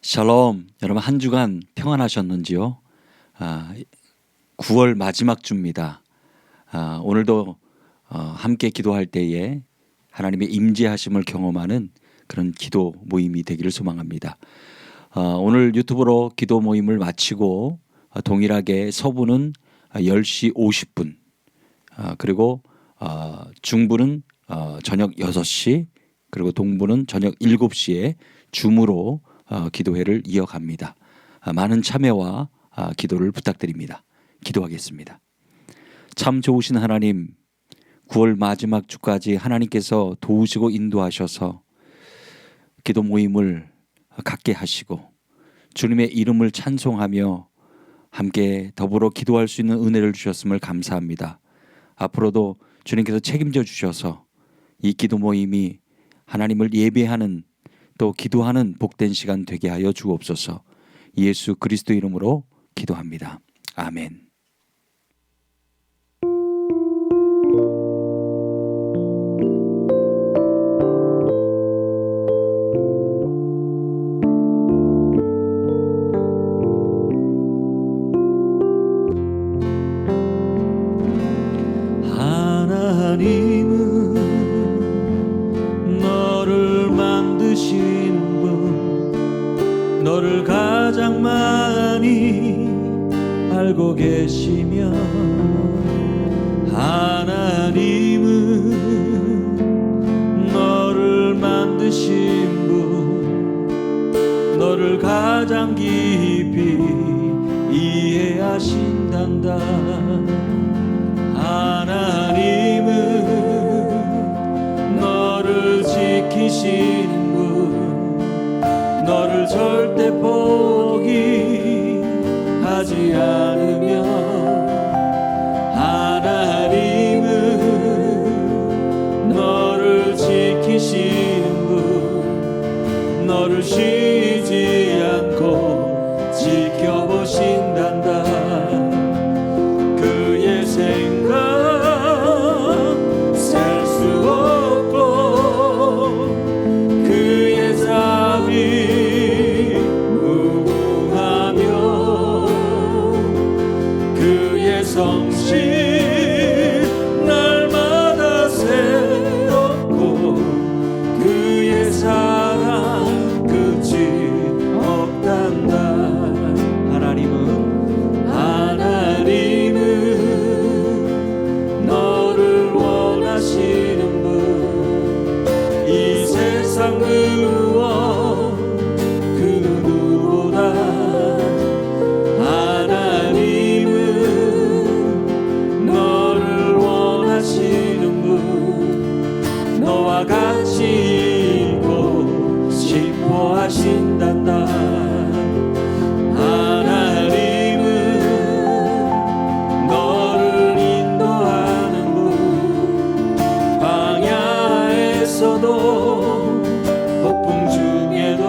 샬롬. 여러분 한 주간 평안하셨는지요? 9월 마지막 주입니다. 오늘도 함께 기도할 때에 하나님의 임재하심을 경험하는 그런 기도 모임이 되기를 소망합니다. 오늘 유튜브로 기도 모임을 마치고 동일하게 서부는 10시 50분, 그리고 중부는 저녁 6시, 그리고 동부는 저녁 7시에 줌으로 기도회를 이어갑니다. 많은 참여와 기도를 부탁드립니다. 기도하겠습니다. 참 좋으신 하나님, 9월 마지막 주까지 하나님께서 도우시고 인도하셔서 기도 모임을 갖게 하시고 주님의 이름을 찬송하며 함께 더불어 기도할 수 있는 은혜를 주셨음을 감사합니다. 앞으로도 주님께서 책임져 주셔서 이 기도 모임이 하나님을 예배하는 또 기도하는 복된 시간 되게 하여 주옵소서. 예수 그리스도 이름으로 기도합니다. 아멘. 하나님은 너를 만드신 분, 너를 가장 많이 알고 계시며, 하나님은 너를 만드신 분, 너를 가장 깊이 이해하신단다. 하나님은 너를 지키신 분, 너를 절대 포기하지 않으며, 하나님은 너를 지키신 분, 너를 쉬지 않고 지켜보신단다. 그의 생각 셀 수 없고, 그의 자비 무궁하며, 그의 성실 날마다 새롭고, 그의 사랑 끝이 없단다. 하나님은 너를 원하시는 분, 이 세상 무엇 그 누구보다. 하나님은 너를 원하시는 분, 너와 같이 있고 싶어 하신단다. 하나님은 너를 인도하는 분, 광야에서도 폭풍 중에도.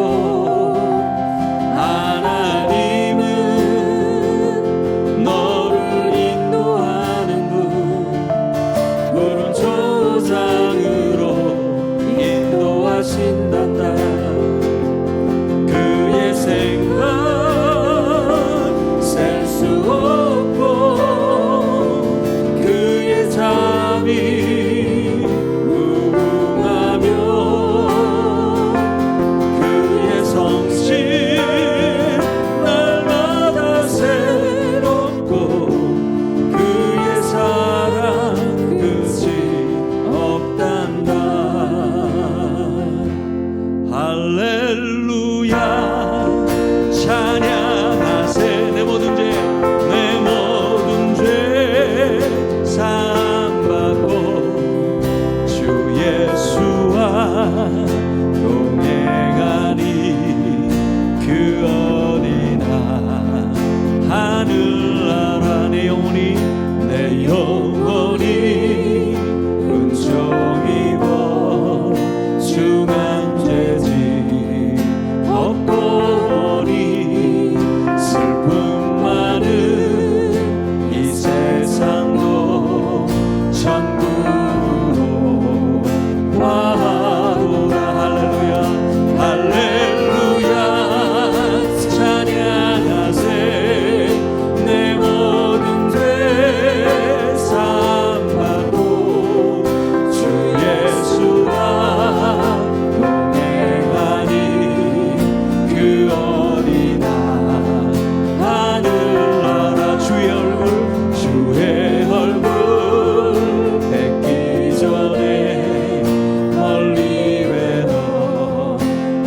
하나님은 너를 인도하는 분, 푸른 초장으로 인도하신단다. 그의 생각 셀 수 없고, 그의 자비 무궁하며, 그의 성실 날마다 새롭고, 그의 사랑 끝이 없단다. 할렐루야 찬양하세. 내 모든 죄, 내 모든 죄 사함받고 주 예수와 동행하니 그 어디나. 하늘나라 내 영혼이, 내 영혼이 은총 입어 중한 죄짐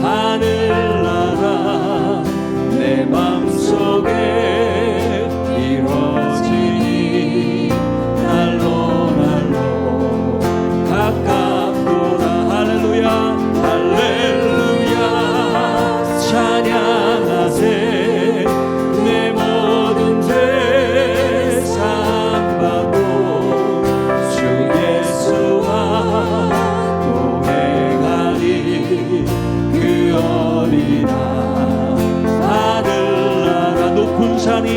하늘나라 내 맘속에 이루어지니 날로 날로 가깝도다. 할렐루야 할렐루야 찬양하세. 내 모든 죄 사함받고 주 예수와 동행하리. 그 어린아 하늘나라 높은 산이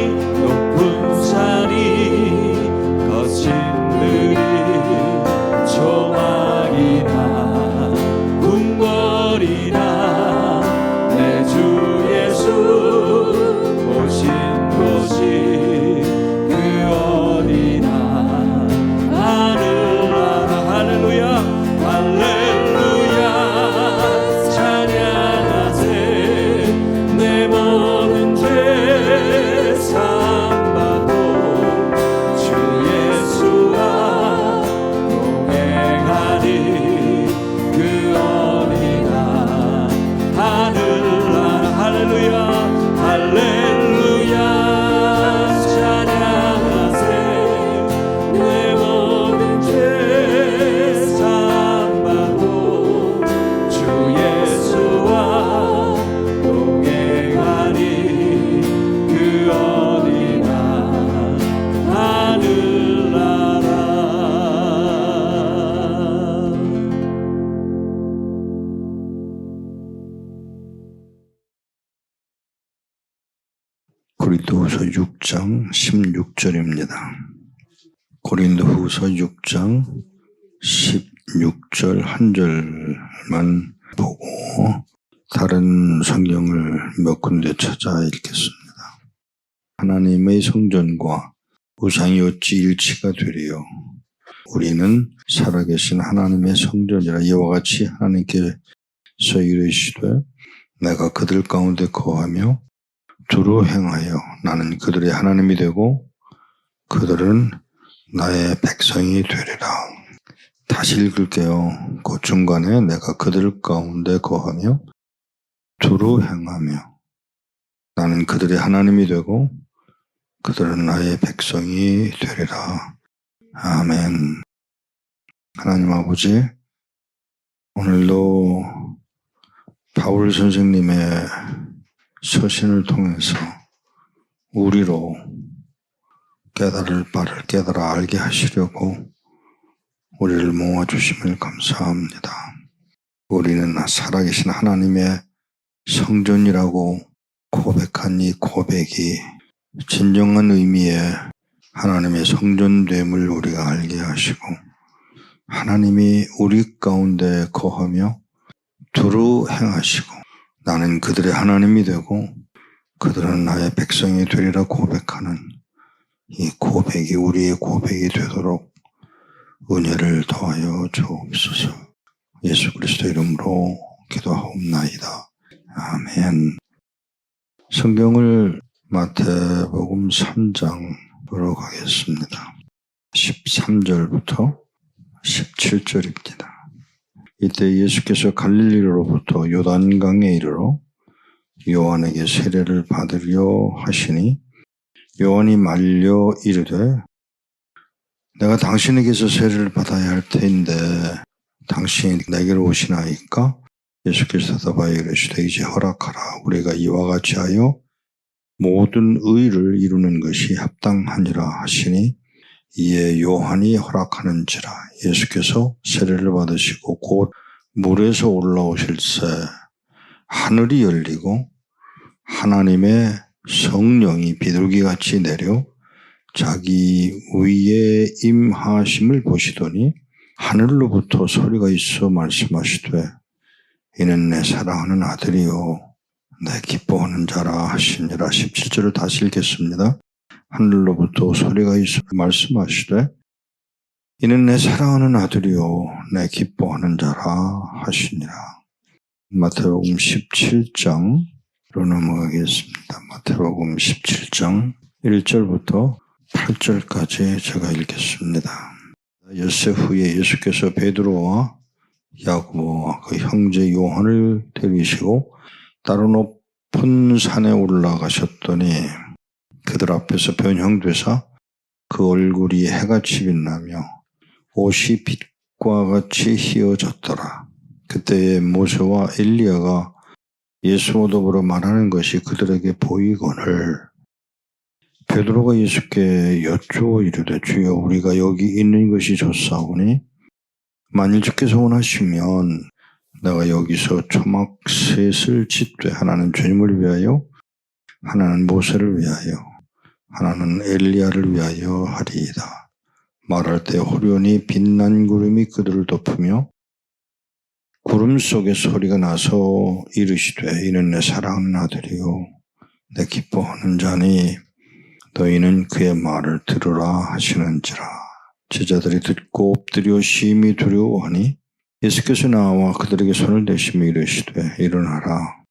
거친 들이 조망이나 궁궐이나 내 주 예수 오신 곳이 그 어린아 하늘나라 할렐루야 할렐루야 찬양하세. 내 모든 죄 사함받고 주 예수와 동행하리. 그 어린아 하늘나라 할렐루야 할렐루야 찬양하세. 내 모든 죄 사함받고 주 예수와 동행하리. 그 어린아 하늘나라. 고린도후서 6장 16절입니다. 고린도후서 6장 16절 한 절만 보고 다른 성경을 몇 군데 찾아 읽겠습니다. 하나님의 성전과 우상이 어찌 일치가 되리요. 우리는 살아계신 하나님의 성전이라. 이와 같이 하나님께서 이르시되 내가 그들 가운데 거하며 두루 행하여 나는 그들의 하나님이 되고 그들은 나의 백성이 되리라. 다시 읽을게요. 그 중간에 내가 그들 가운데 거하며 두루 행하며 나는 그들의 하나님이 되고 그들은 나의 백성이 되리라. 아멘. 하나님 아버지, 오늘도 바울 선생님의 서신을 통해서 우리로 깨달을 바를 깨달아 알게 하시려고 우리를 모아주심을 감사합니다. 우리는 살아계신 하나님의 성전이라고 고백한 이 고백이 진정한 의미의 하나님의 성전됨을 우리가 알게 하시고 하나님이 우리 가운데 거하며 두루 행하시고 나는 그들의 하나님이 되고 그들은 나의 백성이 되리라 고백하는 이 고백이 우리의 고백이 되도록 은혜를 더하여 주옵소서. 예수 그리스도 이름으로 기도하옵나이다. 아멘. 성경을 마태복음 3장으로 가겠습니다. 13절부터 17절입니다. 이때 예수께서 갈릴리로부터 요단강에 이르러 요한에게 세례를 받으려 하시니 요한이 말려 이르되 내가 당신에게서 세례를 받아야 할 터인데 당신이 내게로 오시나이까? 예수께서 대답하여 이르시되 이제 허락하라. 우리가 이와 같이 하여 모든 의를 이루는 것이 합당하니라 하시니 이에 요한이 허락하는지라. 예수께서 세례를 받으시고 곧 물에서 올라오실새 하늘이 열리고 하나님의 성령이 비둘기같이 내려 자기 위에 임하심을 보시더니 하늘로부터 소리가 있어 말씀하시되 이는 내 사랑하는 아들이요 내 기뻐하는 자라 하시니라. 17절을 다시 읽겠습니다. 하늘로부터 소리가 있어 말씀하시되 이는 내 사랑하는 아들이요 내 기뻐하는 자라 하시니라. 마태복음 17장으로 넘어가겠습니다. 마태복음 17장 1절부터 8절까지 제가 읽겠습니다. 엿새 후에 예수께서 베드로와 야고보와 그 형제 요한을 데리시고 따로 높은 산에 올라가셨더니 그들 앞에서 변형되사 그 얼굴이 해같이 빛나며 옷이 빛과 같이 휘어졌더라. 그때에 모세와 엘리야가 예수와 더불어 말하는 것이 그들에게 보이거늘 베드로가 예수께 여쭈어 이르되 주여 우리가 여기 있는 것이 좋사오니 만일 주께서 원하시면 내가 여기서 초막 셋을 짓되 하나는 주님을 위하여 하나는 모세를 위하여 하나는 엘리야를 위하여 하리이다. 말할 때 호련히 빛난 구름이 그들을 덮으며 구름 속에 소리가 나서 이르시되 이는 내 사랑하는 아들이요 내 기뻐하는 자니 너희는 그의 말을 들으라 하시는지라. 제자들이 듣고 엎드려 심히 두려워하니 예수께서 나와 그들에게 손을 대시며 이르시되 일어나라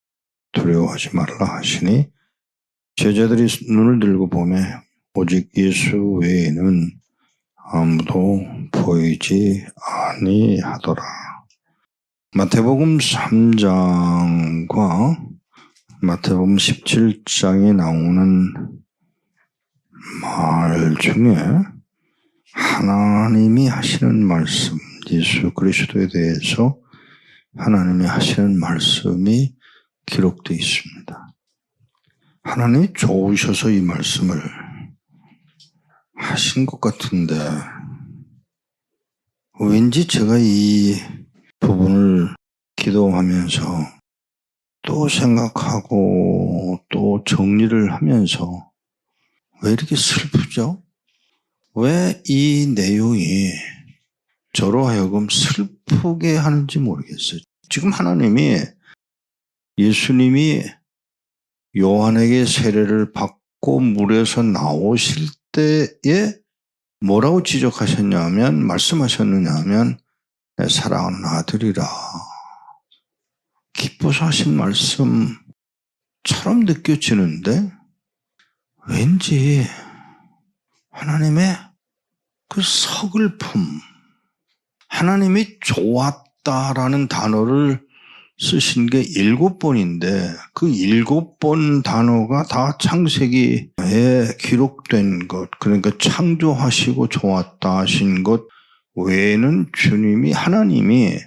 두려워하지 말라 하시니 제자들이 눈을 들고 보매 오직 예수 외에는 아무도 보이지 아니하더라. 마태복음 3장과 마태복음 17장에 나오는 말 중에 하나님이 하시는 말씀, 예수 그리스도에 대해서 하나님이 하시는 말씀이 기록되어 있습니다. 하나님이 좋으셔서 이 말씀을 하신 것 같은데 왠지 제가 이 부분을 기도하면서 또 생각하고 또 정리를 하면서 왜 이렇게 슬프죠? 왜 이 내용이 저로 하여금 슬프게 하는지 모르겠어요. 지금 하나님이 예수님이 요한에게 세례를 받고 물에서 나오실 때에 뭐라고 지적하셨냐면 말씀하셨느냐면 내 사랑하는 아들이라 기뻐서 하신 말씀처럼 느껴지는데 왠지 하나님의 그 서글픔, 하나님이 좋았다라는 단어를 쓰신 게 7번인데 그 7번 단어가 다 창세기에 기록된 것, 그러니까 창조하시고 좋았다 하신 것 외에는 하나님이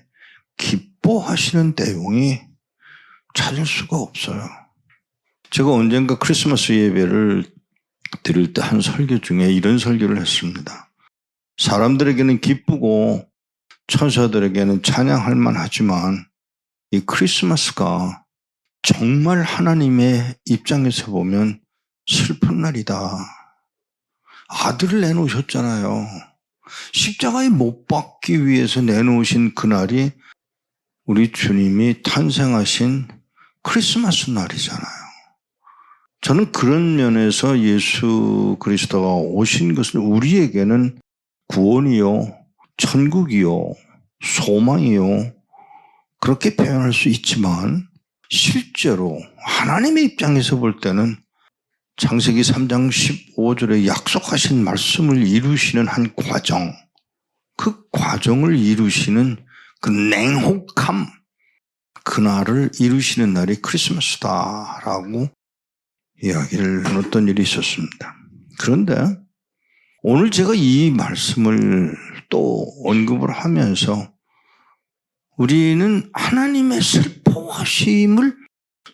기뻐하시는 내용이 찾을 수가 없어요. 제가 언젠가 크리스마스 예배를 드릴 때 한 설교 중에 이런 설교를 했습니다. 사람들에게는 기쁘고 천사들에게는 찬양할 만하지만 이 크리스마스가 정말 하나님의 입장에서 보면 슬픈 날이다. 아들을 내놓으셨잖아요. 십자가에 못 박기 위해서 내놓으신 그날이 우리 주님이 탄생하신 크리스마스 날이잖아요. 저는 그런 면에서 예수 그리스도가 오신 것은 우리에게는 구원이요, 천국이요, 소망이요, 그렇게 표현할 수 있지만 실제로 하나님의 입장에서 볼 때는 창세기 3장 15절에 약속하신 말씀을 이루시는 한 과정, 그 과정을 이루시는 그 냉혹함, 그날을 이루시는 날이 크리스마스다라고 이야기를 어떤 일이 있었습니다. 그런데 오늘 제가 이 말씀을 또 언급을 하면서 우리는 하나님의 슬퍼하심을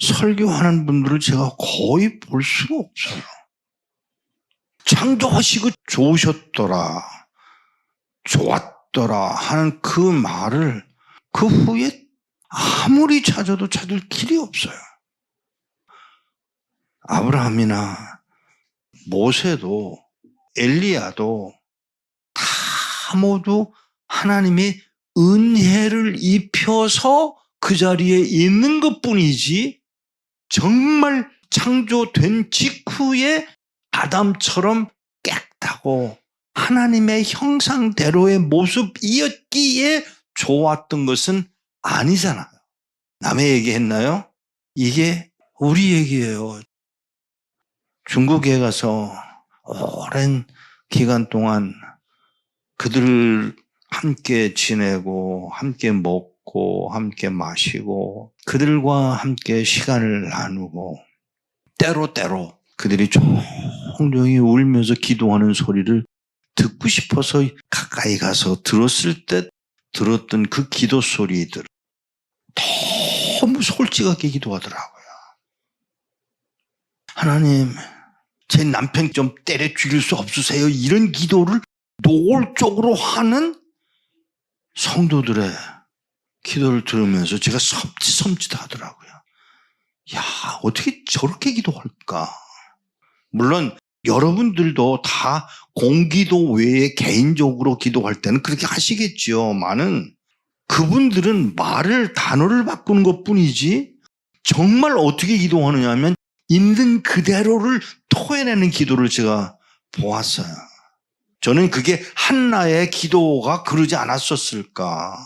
설교하는 분들을 제가 거의 볼 수가 없어요. 창조하시고 좋으셨더라, 좋았더라 하는 그 말을 그 후에 아무리 찾아도 찾을 길이 없어요. 아브라함이나 모세도 엘리야도 다 모두 하나님의 은혜를 입혀서 그 자리에 있는 것뿐이지 정말 창조된 직후에 아담처럼 깨끗하고 하나님의 형상대로의 모습이었기에 좋았던 것은 아니잖아요. 남의 얘기했나요? 이게 우리 얘기예요. 중국에 가서 오랜 기간 동안 그들 함께 지내고 함께 먹고 먹고 함께 마시고 그들과 함께 시간을 나누고 때로 그들이 종종이 울면서 기도하는 소리를 듣고 싶어서 가까이 가서 들었을 때 들었던 그 기도 소리들 너무 솔직하게 기도하더라고요. 하나님, 제 남편 좀 때려 죽일 수 없으세요? 이런 기도를 노골적으로 하는 성도들의 기도를 들으면서 제가 섬찟하더라고요. 야, 어떻게 저렇게 기도할까? 물론 여러분들도 다 공기도 외에 개인적으로 기도할 때는 그렇게 하시겠지만은 그분들은 단어를 바꾸는 것뿐이지 정말 어떻게 기도하느냐 하면 있는 그대로를 토해내는 기도를 제가 보았어요. 저는 그게 한나의 기도가 그러지 않았었을까.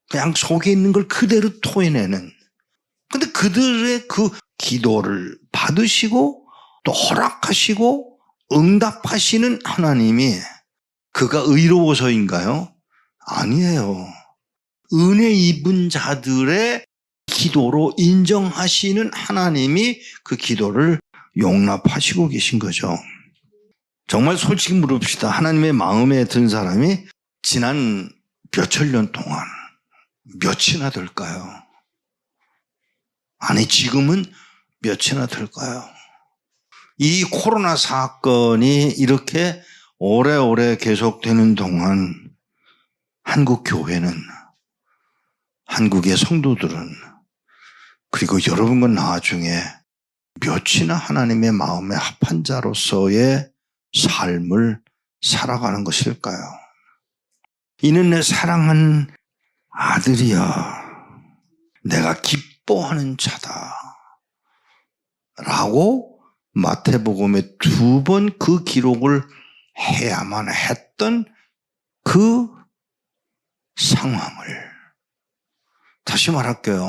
그냥 속에 있는 걸 그대로 토해내는. 근데 그들의 그 기도를 받으시고 또 허락하시고 응답하시는 하나님이 그가 의로워서인가요? 아니에요. 은혜 입은 자들의 기도로 인정하시는 하나님이 그 기도를 용납하시고 계신 거죠. 정말 솔직히 물읍시다. 하나님의 마음에 든 사람이 지난 몇천 년 동안 몇이나 될까요? 아니, 지금은 몇이나 될까요? 이 코로나 사건이 이렇게 오래오래 계속되는 동안 한국 교회는, 한국의 성도들은, 그리고 여러분과 나중에 몇이나 하나님의 마음에 합한 자로서의 삶을 살아가는 것일까요? 이는 내 사랑하는 아들이야. 내가 기뻐하는 자다. 라고 마태복음에 2번 그 기록을 해야만 했던 그 상황을 다시 말할게요.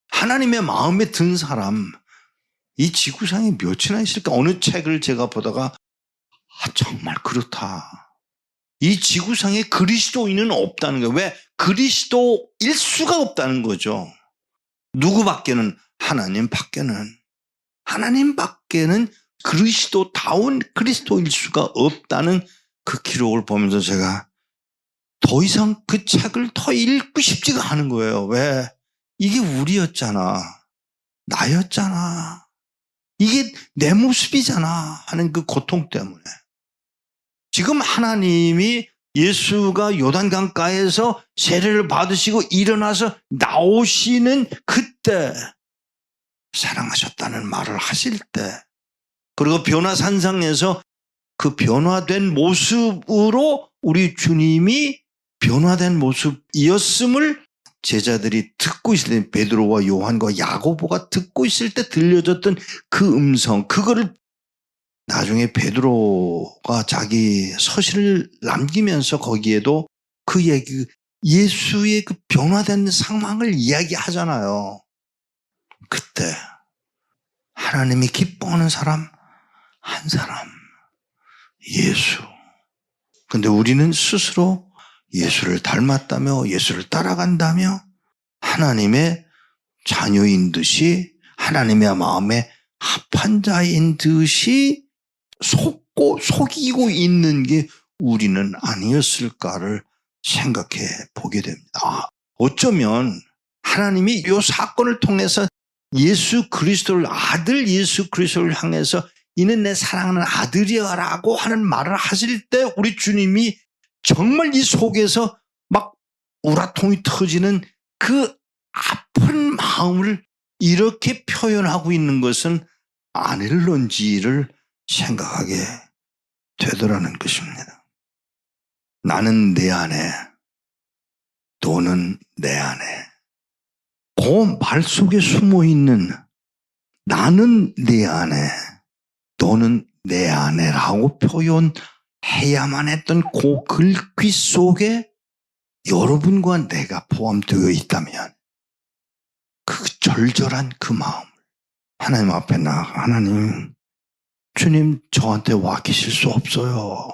하나님의 마음에 든 사람, 이 지구상에 몇이나 있을까? 어느 책을 제가 보다가 정말 그렇다. 이 지구상에 그리스도인은 없다는 거예요. 왜? 그리스도일 수가 없다는 거죠. 누구밖에는? 하나님 밖에는 그리스도다운 그리스도일 수가 없다는 그 기록을 보면서 제가 더 이상 그 책을 더 읽고 싶지가 않은 거예요. 왜? 이게 우리였잖아. 나였잖아. 이게 내 모습이잖아 하는 그 고통 때문에. 지금 하나님이 예수가 요단강가에서 세례를 받으시고 일어나서 나오시는 그때 사랑하셨다는 말을 하실 때, 그리고 변화산상에서 그 변화된 모습으로 우리 주님이 변화된 모습이었음을 제자들이 듣고 있을 때, 베드로와 요한과 야고보가 듣고 있을 때 들려졌던 그 음성, 그거를 나중에 베드로가 자기 서신을 남기면서 거기에도 그 얘기, 예수의 그 변화된 상황을 이야기하잖아요. 그때 하나님이 기뻐하는 사람 한 사람, 예수. 근데 우리는 스스로 예수를 닮았다며, 예수를 따라간다며, 하나님의 자녀인 듯이, 하나님의 마음에 합한 자인 듯이 속이고 있는 게 우리는 아니었을까를 생각해 보게 됩니다. 어쩌면 하나님이 이 사건을 통해서 예수 그리스도를, 아들 예수 그리스도를 향해서 이는 내 사랑하는 아들이야라고 하는 말을 하실 때 우리 주님이 정말 이 속에서 막 우라통이 터지는 그 아픈 마음을 이렇게 표현하고 있는 것은 아닐런지를 생각하게 되더라는 것입니다. 나는 내 안에, 너는 내 안에. 그 말 속에 숨어있는 나는 내 안에, 너는 내 안에라고 표현해야만 했던 그 글귀 속에 여러분과 내가 포함되어 있다면 그 절절한 그 마음을 하나님 앞에 나아가, 하나님, 주님 저한테 와 계실 수 없어요.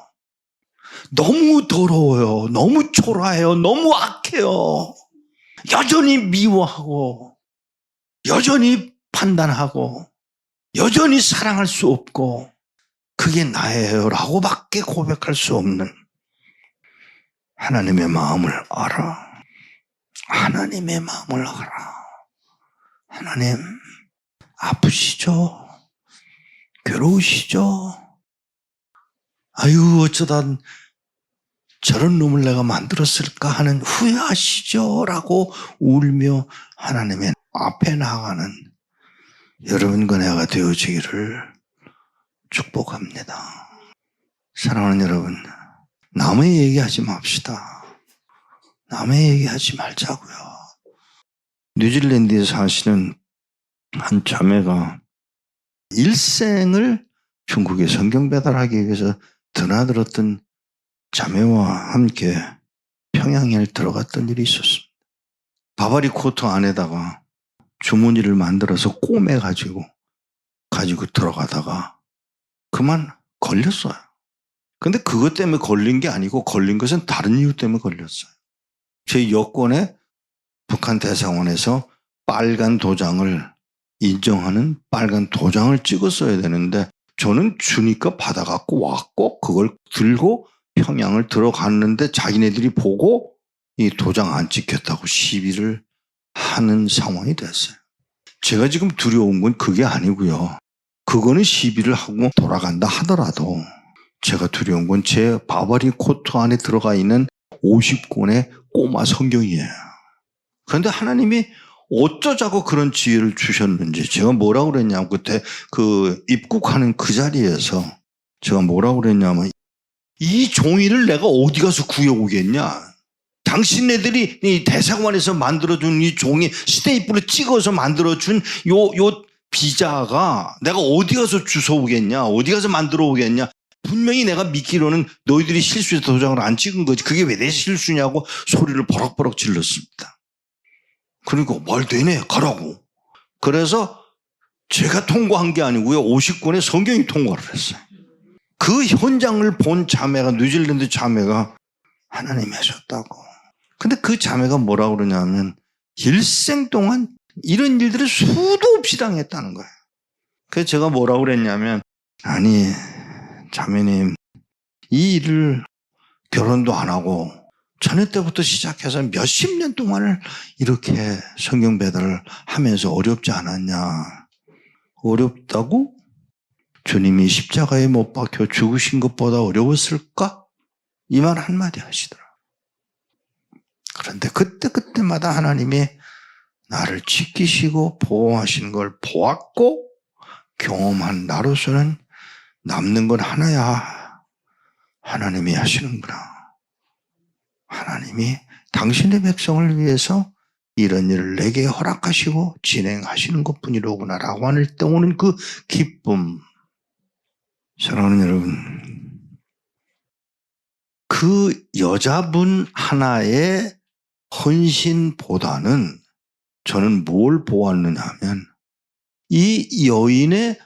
너무 더러워요. 너무 초라해요. 너무 악해요. 여전히 미워하고 여전히 판단하고 여전히 사랑할 수 없고 그게 나예요 라고밖에 고백할 수 없는 하나님의 마음을 알아. 하나님의 마음을 알아. 하나님 아프시죠? 괴로우시죠? 아유 어쩌다 저런 놈을 내가 만들었을까 하는 후회하시죠? 라고 울며 하나님의 앞에 나가는 여러분과 내가 되어지기를 축복합니다. 사랑하는 여러분, 남의 얘기하지 맙시다. 남의 얘기하지 말자고요. 뉴질랜드에 사시는 한 자매가 일생을 중국에 성경 배달하기 위해서 드나들었던 자매와 함께 평양에 들어갔던 일이 있었습니다. 바바리 코트 안에다가 주머니를 만들어서 꼬매가지고 들어가다가 그만 걸렸어요. 근데 그것 때문에 걸린 게 아니고 걸린 것은 다른 이유 때문에 걸렸어요. 제 여권에 북한 대사관에서 빨간 도장을 인정하는 빨간 도장을 찍었어야 되는데 저는 주니까 받아갖고 왔고 그걸 들고 평양을 들어갔는데 자기네들이 보고 이 도장 안 찍혔다고 시비를 하는 상황이 됐어요. 제가 지금 두려운 건 그게 아니고요. 그거는 시비를 하고 돌아간다 하더라도 제가 두려운 건 제 바바리 코트 안에 들어가 있는 50권의 꼬마 성경이에요. 그런데 하나님이 어쩌자고 그런 지혜를 주셨는지 제가 뭐라고 그랬냐면 그때 그 입국하는 그 자리에서 제가 뭐라고 그랬냐면 이 종이를 내가 어디 가서 구해오겠냐. 당신네들이 이 대사관에서 만들어준 이 종이 스테이프로 찍어서 만들어준 요 비자가 내가 어디 가서 주워오겠냐. 어디 가서 만들어 오겠냐. 분명히 내가 믿기로는 너희들이 실수해서 도장을 안 찍은 거지. 그게 왜 내 실수냐고 소리를 버럭버럭 질렀습니다. 그리고 말 되네 가라고. 그래서 제가 통과한 게 아니고요. 50권의 성경이 통과를 했어요. 그 현장을 본 자매가 뉴질랜드 자매가 하나님이 하셨다고. 근데 그 자매가 뭐라고 그러냐면 일생 동안 이런 일들을 수도 없이 당했다는 거예요. 그래서 제가 뭐라고 그랬냐면 아니 자매님 이 일을 결혼도 안 하고 자녀 때부터 시작해서 몇십 년 동안을 이렇게 성경 배달을 하면서 어렵지 않았냐. 어렵다고? 주님이 십자가에 못 박혀 죽으신 것보다 어려웠을까? 이 말 한마디 하시더라. 그런데 그때마다 하나님이 나를 지키시고 보호하시는 걸 보았고 경험한 나로서는 남는 건 하나야. 하나님이 하시는구나. 하나님이 당신의 백성을 위해서 이런 일을 내게 허락하시고 진행하시는 것뿐이로구나 라고 할 때 오는 그 기쁨. 사랑하는 여러분, 그 여자분 하나의 헌신보다는 저는 뭘 보았느냐 하면 이 여인의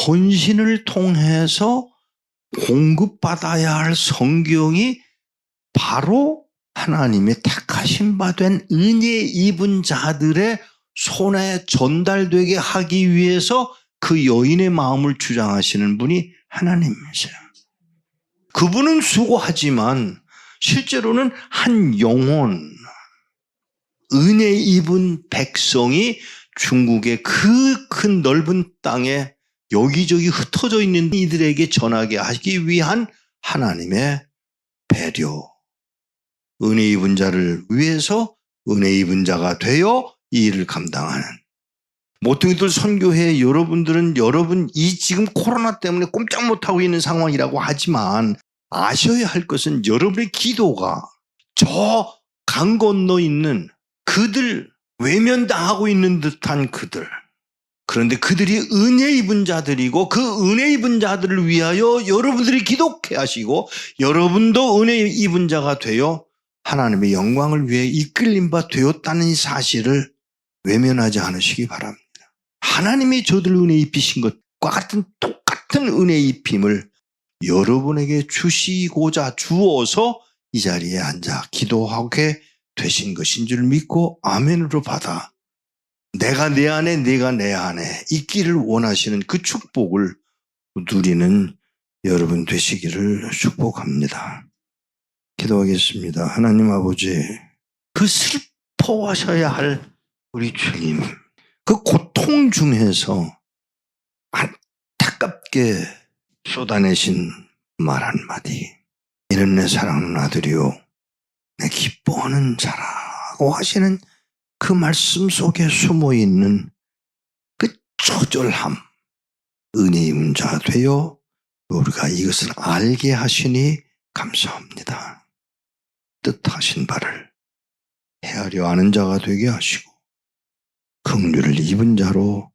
헌신을 통해서 공급받아야 할 성경이 바로 하나님의 택하신 바 된 은혜 입은 자들의 손에 전달되게 하기 위해서 그 여인의 마음을 주장하시는 분이 하나님이세요. 그분은 수고하지만 실제로는 한 영혼, 은혜 입은 백성이 중국의 그 큰 넓은 땅에 여기저기 흩어져 있는 이들에게 전하게 하기 위한 하나님의 배려. 은혜 입은 자를 위해서 은혜 입은 자가 되어 이 일을 감당하는. 모퉁이들 선교회 여러분들은 여러분 이 지금 코로나 때문에 꼼짝 못하고 있는 상황이라고 하지만 아셔야 할 것은 여러분의 기도가 저 강 건너 있는 그들, 외면당하고 있는 듯한 그들. 그런데 그들이 은혜 입은 자들이고 그 은혜 입은 자들을 위하여 여러분들이 기도케 하시고 여러분도 은혜 입은 자가 되어 하나님의 영광을 위해 이끌림 바 되었다는 이 사실을 외면하지 않으시기 바랍니다. 하나님이 저들 은혜 입히신 것과 같은 똑같은 은혜 입힘을 여러분에게 주시고자 주어서 이 자리에 앉아 기도하게 되신 것인 줄 믿고 아멘으로 받아 내가 내 안에 네가 내 안에 있기를 원하시는 그 축복을 누리는 여러분 되시기를 축복합니다. 기도하겠습니다. 하나님 아버지, 그 슬퍼하셔야 할 우리 주님, 그 고통 중에서 안타깝게 쏟아내신 말 한마디, 이는 내 사랑하는 아들이요 내 기뻐하는 자라고 하시는 그 말씀 속에 숨어있는 그 처절함, 은혜 입은 자 되어 우리가 이것을 알게 하시니 감사합니다. 뜻하신 바를 헤아려 아는 자가 되게 하시고 긍휼을 입은 자로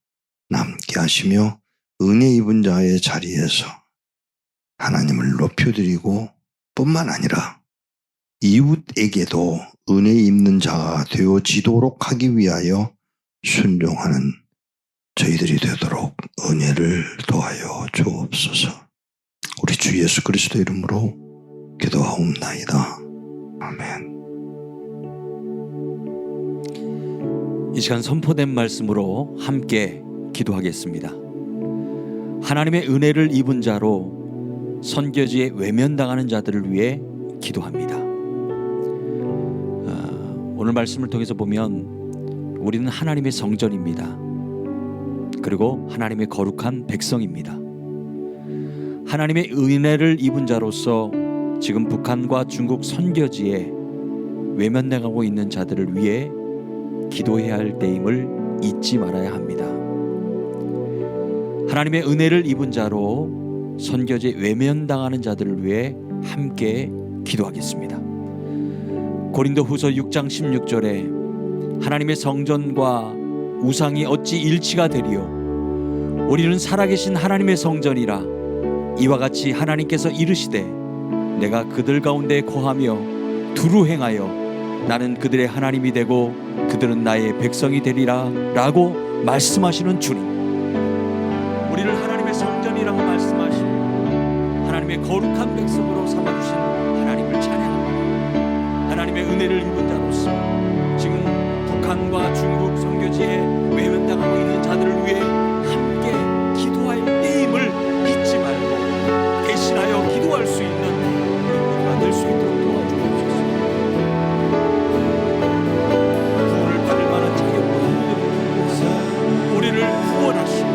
남게 하시며 은혜 입은 자의 자리에서 하나님을 높여드리고 뿐만 아니라 이웃에게도 은혜 입는 자가 되어지도록 하기 위하여 순종하는 저희들이 되도록 은혜를 더하여 주옵소서. 우리 주 예수 그리스도 이름으로 기도하옵나이다. 아멘. 이 시간 선포된 말씀으로 함께 기도하겠습니다. 하나님의 은혜를 입은 자로 선교지에 외면당하는 자들을 위해 기도합니다. 오늘 말씀을 통해서 보면 우리는 하나님의 성전입니다. 그리고 하나님의 거룩한 백성입니다. 하나님의 은혜를 입은 자로서 지금 북한과 중국 선교지에 외면당하고 있는 자들을 위해 기도해야 할 때임을 잊지 말아야 합니다. 하나님의 은혜를 입은 자로 선교지에 외면당하는 자들을 위해 함께 기도하겠습니다. 고린도후서 6장 16절에 하나님의 성전과 우상이 어찌 일치가 되리요? 우리는 살아계신 하나님의 성전이라. 이와 같이 하나님께서 이르시되 내가 그들 가운데 거하며 두루 행하여 나는 그들의 하나님이 되고 그들은 나의 백성이 되리라 라고 말씀하시는 주님, 우리를 하나님의 성전이라고 말씀하시고 하나님의 거룩한 백성으로 삼아주신 하나님을 찬양합니다. 하나님의 은혜를 입은 자로서 지금 북한과 중국 선교지에 외면당하고 있는 자들을 위해 함께 기도할 때임을 잊지 말고 대신하여 기도할 수 있는 우리 모두가 될 수 있도록 도와주옵소서. 구원을 받을 만한 자격으로 우리를 구원하시고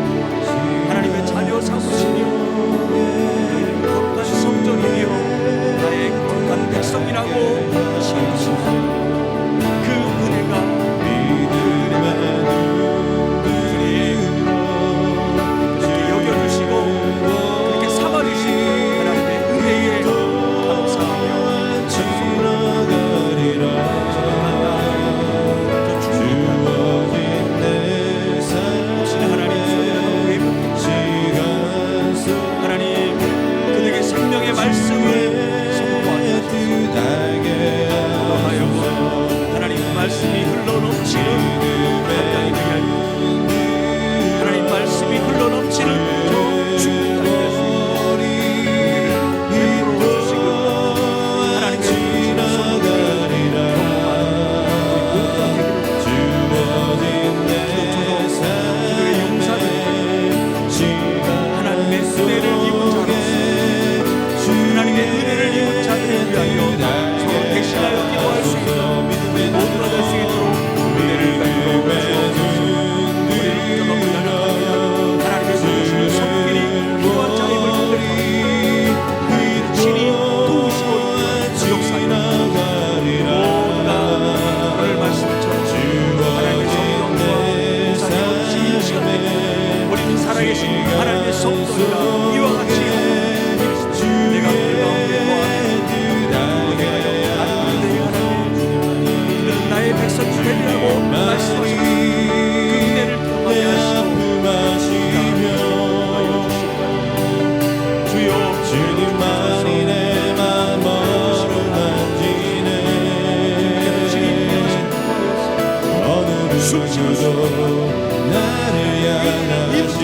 하나님의 자녀 삼으시며 우리는 거룩한 성전이며 나의 거룩한 백성이라고 시인하시고 그 은혜가 그렇게 여겨주시고 그렇게 삼아주신 하나님의 은혜에 감사하며 전속으로 생명의 말씀을 선포하옵소서. 하나님 말씀이 흘러넘치는 한강이 되게 하여 하나님 말씀이 흘러넘치는 저 중국까지 될 수 있도록 우리를 베풀어 주시고 하나님의 주시는 선물을 경험하는 우리 모두가 되기를 기도처럼 기도의 용사들 하나님의 은혜를 입은 자로서 하나님의 은혜를 입은 자들을 위하여 서로 대신하여 기도할 수 있는 모두가 될 수 있도록 은혜를 베풀어 주옵소서. 우리를 붙잡아 보려는 하나님의 주시는 성길이 필요한 자임을 고백하고 하나님의 친히 도우시고 역사하여 모두가 오늘 말씀처럼 하나님의 성령과 우상의 어찌 시간에 우리는 살아계신 하나님의 성도이라 이와 같이 내가 그들 가운데 거하며 그들은 나의 백성이 되리라고 말씀하셨습니다. 그 은혜를 경험하게 하시고 하여 주시옵소서. 주여 주님만이 내 맘 어루만지네 어느 누구도 나를 향하시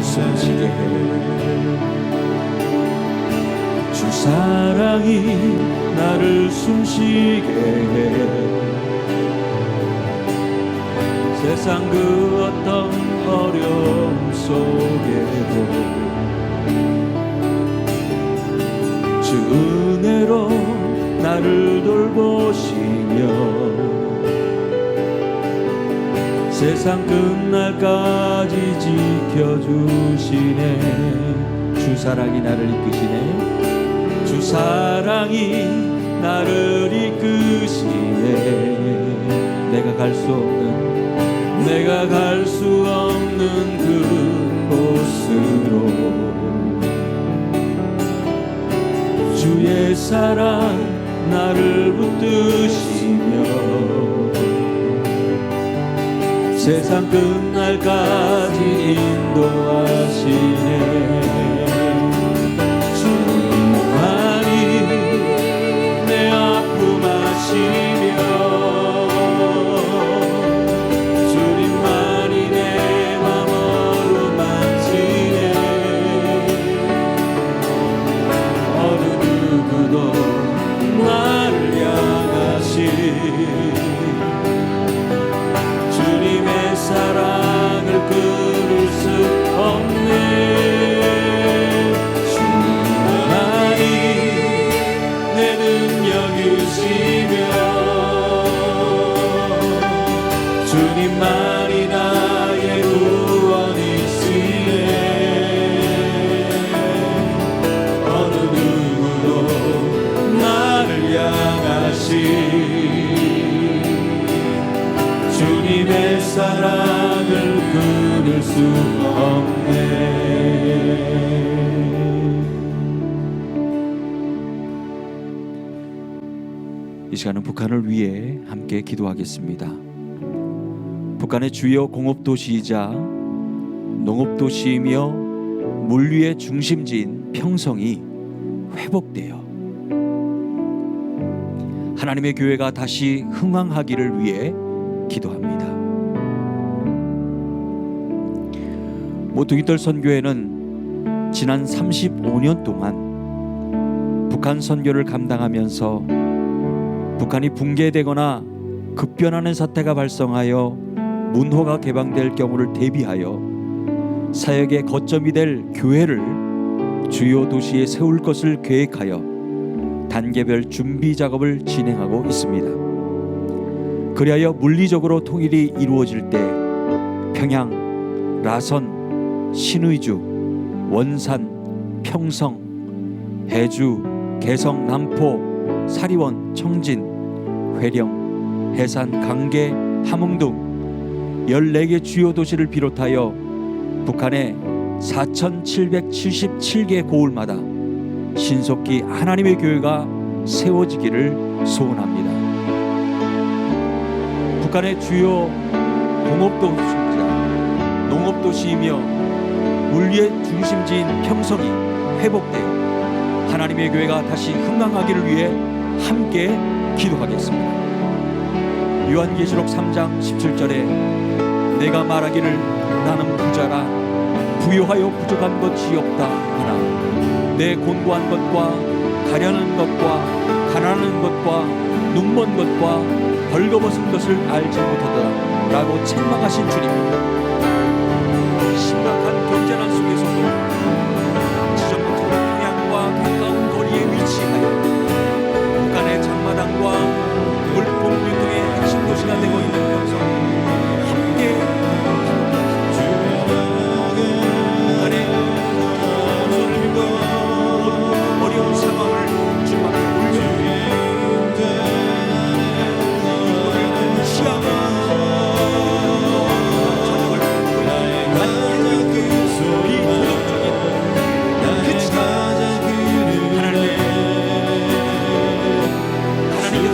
숨지게 해. 주 사랑이 나를 숨쉬게 해. 세상 그 어떤 어려움 속에도 주 은혜로 나를 돌보시며 세상 끝날까지 지켜주시네. 주 사랑이 나를 이끄시네. 주 사랑이 나를 이끄시네. 내가 갈 수 없는 그곳으로 주의 사랑 나를 붙드시며 세상 끝날까지 인도하시네. 주님만이 내 아픔 아시며 주님만이 내 맘 어루만지네. 어느 누구도 나를 향하시 주님의 사랑을 끊을 수 없네. 주님만이 내 능력이시며 주님만이 나의 구원이시네. 어느 누구도 나를 향하시 주님의 사랑을 끊을 수 없네. 이 시간은 북한을 위해 함께 기도하겠습니다. 북한의 주요 공업도시이자 농업도시이며 물류의 중심지인 평성이 회복되어 하나님의 교회가 다시 흥왕하기를 위해 기도합니다. 모퉁이돌 선교회는 지난 35년 동안 북한 선교를 감당하면서 북한이 붕괴되거나 급변하는 사태가 발생하여 문호가 개방될 경우를 대비하여 사역의 거점이 될 교회를 주요 도시에 세울 것을 계획하여 단계별 준비 작업을 진행하고 있습니다. 그리하여 물리적으로 통일이 이루어질 때 평양, 라선, 신의주, 원산, 평성, 해주, 개성, 남포, 사리원, 청진, 회령, 해산, 강계, 함흥 등 14개 주요 도시를 비롯하여 북한의 4,777개 고을마다 신속히 하나님의 교회가 세워지기를 소원합니다. 북한의 주요 공업도시이자 농업도시이며 물류의 중심지인 평성이 회복되어 하나님의 교회가 다시 흥왕하기를 위해 함께 기도하겠습니다. 요한계시록 3장 17절에 내가 말하기를 나는 부자라 부유하여 부족한 것이 없다 하나 내 곤고한 것과 가련한 것과 가난한 것과 눈먼 것과 벌거벗은 것을 알지 못하더라 라고 책망하신 주님, 심각한 경제난 속에서도 지정부터 평양과 가까운 거리에 위치하여 북한의 장마당과 물품 유통의 핵심 도시가 되고 있는 평성 함께 북한의 소를 믿고 어려운 상황을 주님께 올려드립니다. 하나님의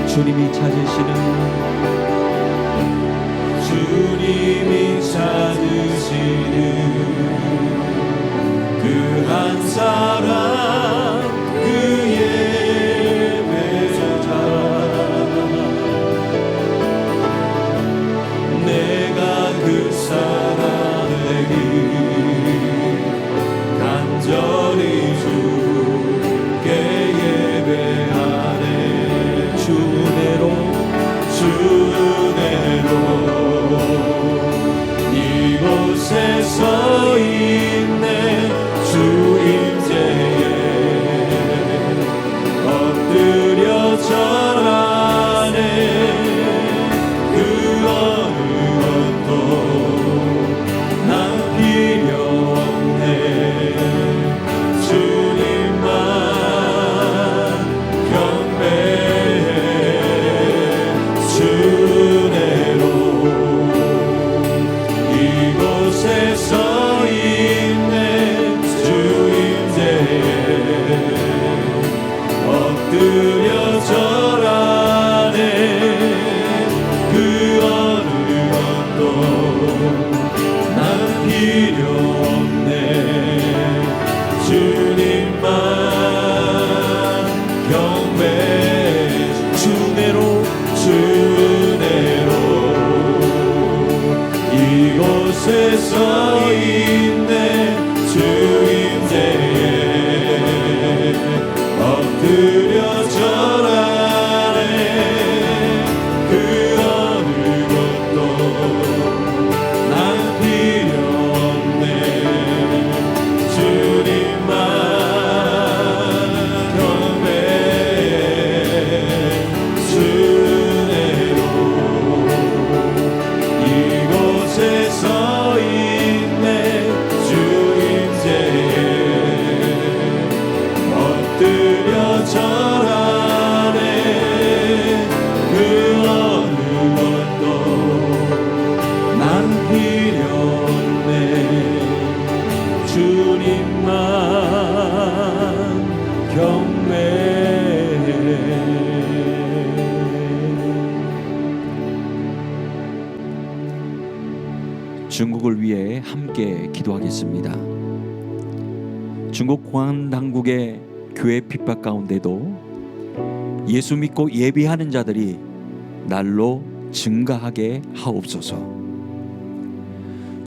주님이 찾으시는 주님이 찾으시는 그 한 사람 그 예배자 내가 그 사람에게 간절히 주께 예배하네 주 은혜로 이곳에 서 있네 주 임재에 엎드려 절하네 그 어느 것도 난 필요 없네 주님만 경배해 주 은혜로 이곳에 서 있네 주 임재에 엎드려 절하네 그 어느 것도 난 필요 없네 주님만 경배해 주 은혜로 이곳에 서 있네 주 임재에 엎드려 절하네 그 어느 것도 난 필요 없네 주님만 경배해 주 은혜로 이곳에 서 있네 주 임재에 엎드려 절하네 그 어느 것도 난 필요 없네 주님만 경배해 중국을 위해 함께 기도하겠습니다. 중국 공안 당국의 교회 핍박 가운데도 예수 믿고 예비하는 자들이 날로 증가하게 하옵소서.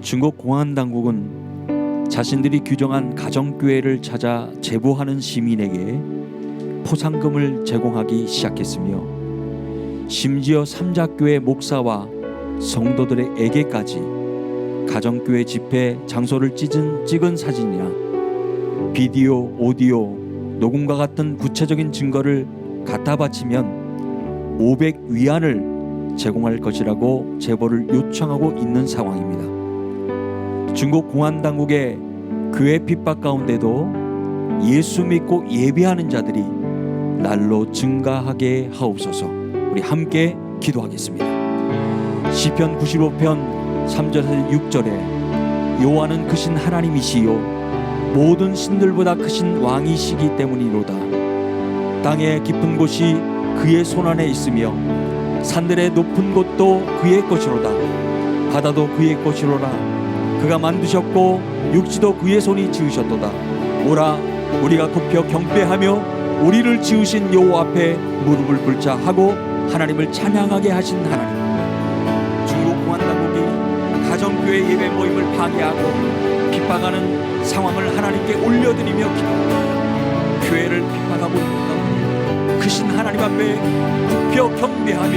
중국 공안 당국은 자신들이 규정한 가정교회를 찾아 제보하는 시민에게 포상금을 제공하기 시작했으며 심지어 삼자교회 목사와 성도들에게까지 가정교회 집회 장소를 찍은 사진이나 비디오, 오디오, 녹음과 같은 구체적인 증거를 갖다 바치면 500위안을 제공할 것이라고 제보를 요청하고 있는 상황입니다. 중국 공안당국의 교회 핍박 가운데도 예수 믿고 예비하는 자들이 날로 증가하게 하옵소서. 우리 함께 기도하겠습니다. 시편 95편 3절에서 6절에 여호와는 크신 하나님이시요 모든 신들보다 크신 왕이시기 때문이로다. 땅의 깊은 곳이 그의 손안에 있으며 산들의 높은 곳도 그의 것이로다. 바다도 그의 것이로라. 그가 만드셨고 육지도 그의 손이 지으셨도다. 오라 우리가 높여 경배하며 우리를 지으신 여호와 앞에 무릎을 꿇자 하고 하나님을 찬양하게 하신 하나님. 중국 공안당국이 가정교회 예배 모임을 방해하고 핍박하는 상황을 하나님께 올려드리며 기도합니다. 교회를 핍박하고 있는 가운데 크신 하나님 앞에 굽혀 경배하며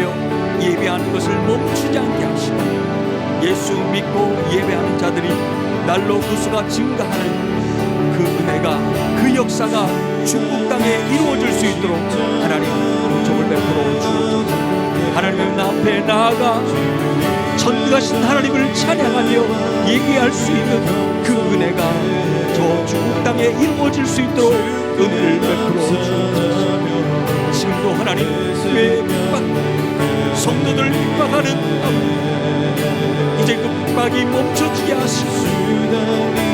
예배하는 것을 멈추지 않게 하시고 예수 믿고 예배하는 자들이 날로 구수가 증가하는 그 은혜가 그 역사가 중국 땅에 이루어질 수 있도록 하나님 은총을 베풀어 주옵소서. 하나님 앞에 나아가 전능하신 하나님을 찬양하며 얘기할 수 있는 그 은혜가 저 중국 땅에 이루어질 수 있도록 은혜를 베풀어 주옵소서. 지금도 하나님 왜 핍박 성도들 핍박하는 이제 그 핍박이 멈춰지게 하시고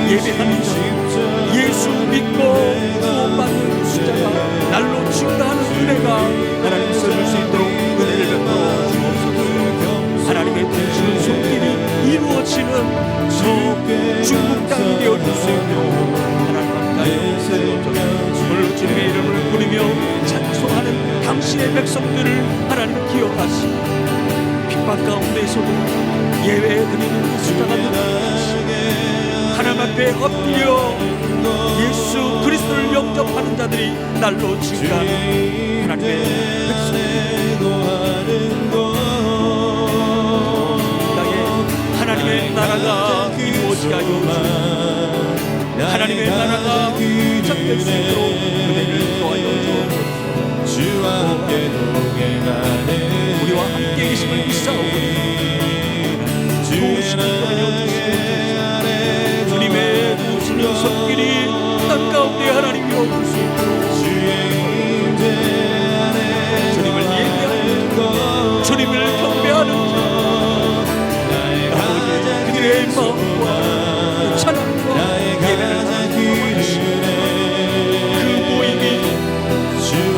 예배하는 자, 예수 믿고 구원받는 숫자가 날로 증가하는 은혜가 하나님 있어줄 수 있도록 은혜를 베풀어 주옵소서. 하나님의 통치는 손길이 이루어지는 저 중국 땅이 되어줄 수 있도록 하나님 가까이 주옵소서. 오늘 주님의 이름을 부르며 찬송하는 당신의 백성들을 하나님 기억하시고 핍박 가운데서도 예배드리는 숫자가 늘어나시 하나님 앞에 엎드려 예수 그리스도를 영접하는 자들이 날로 증가하는 하나님의 백성들 땅에 하나님의 나라가 이루어지게 하여 주옵소서. 하나님의 나라가 시작될 수 있도록 은혜를 더하여 주옵소서. 우리와 함께 계심을 믿사오니 도우시는 하여 주시옵소서. 주님의 도우시는 손길이 땅 가운데 하나님이 오실 수 있도록 주님을 예배하는 주님을 경배하는 아버지 그들의 마음과 찬양과 예배를 그 모임이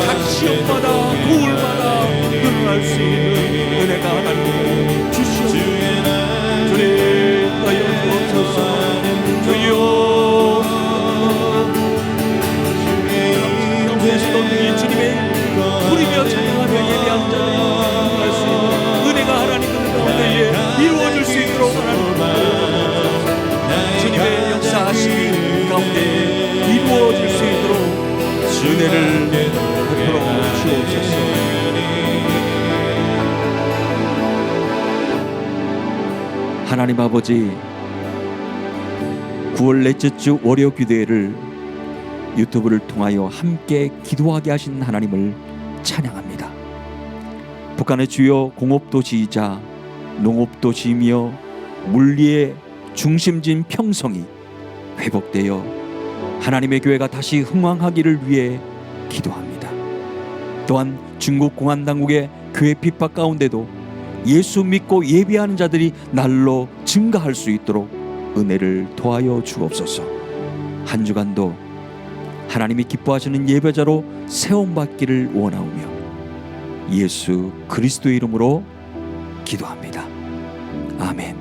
각 시험마다 고울마다 늘어날 수 있는 은혜가 하나님 주시옵소서. 주님 하여 주옵소서. 주여 가운데서도 이 주님의 부르며 찬양하며 예배하는 자들이 할 수 있는 은혜가 하나님 가운데에 이루어질 수 있도록 하나님 주님의 역사하심이 가운데에 이루어질 수 있도록 은혜를 베풀어 주옵소서. 하나님 아버지, 9월 넷째 주 월요 기도회를 유튜브를 통하여 함께 기도하게 하신 하나님을 찬양합니다. 북한의 주요 공업도시이자 농업도시이며 물리의 중심지인 평성이 회복되어 하나님의 교회가 다시 흥왕하기를 위해 기도합니다. 또한 중국 공안당국의 교회 핍박 가운데도 예수 믿고 예배하는 자들이 날로 증가할 수 있도록 은혜를 더하여 주옵소서. 한 주간도 하나님이 기뻐하시는 예배자로 세움받기를 원하오며 예수 그리스도의 이름으로 기도합니다. 아멘.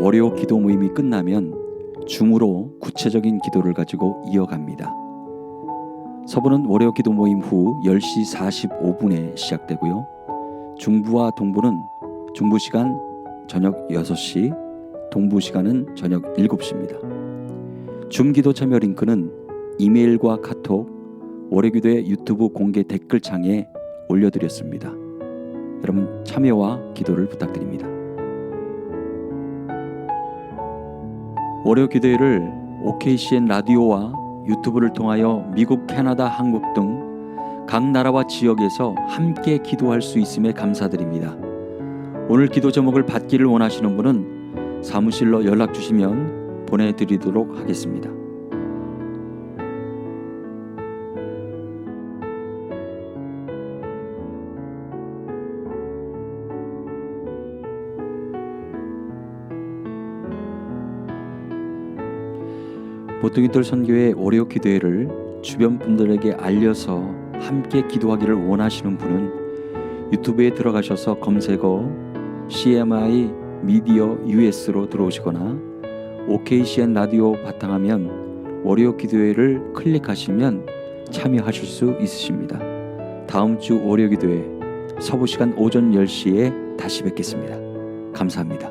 월요 기도 모임이 끝나면 줌으로 구체적인 기도를 가지고 이어갑니다. 서부는 월요 기도 모임 후 10시 45분에 시작되고요. 중부와 동부는 중부 시간 저녁 6시, 동부 시간은 저녁 7시입니다. 줌 기도 참여 링크는 이메일과 카톡, 월요 기도의 유튜브 공개 댓글창에 올려드렸습니다. 여러분 참여와 기도를 부탁드립니다. 월요 기도회를 OKCN 라디오와 유튜브를 통하여 미국, 캐나다, 한국 등 각 나라와 지역에서 함께 기도할 수 있음에 감사드립니다. 오늘 기도 제목을 받기를 원하시는 분은 사무실로 연락 주시면 보내드리도록 하겠습니다. 보통이들 선교회 월요 기도회를 주변 분들에게 알려서 함께 기도하기를 원하시는 분은 유튜브에 들어가셔서 검색어 CMI 미디어 US로 들어오시거나 OKCN 라디오 바탕화면 월요 기도회를 클릭하시면 참여하실 수 있으십니다. 다음 주 월요 기도회 서부 시간 오전 10시에 다시 뵙겠습니다. 감사합니다.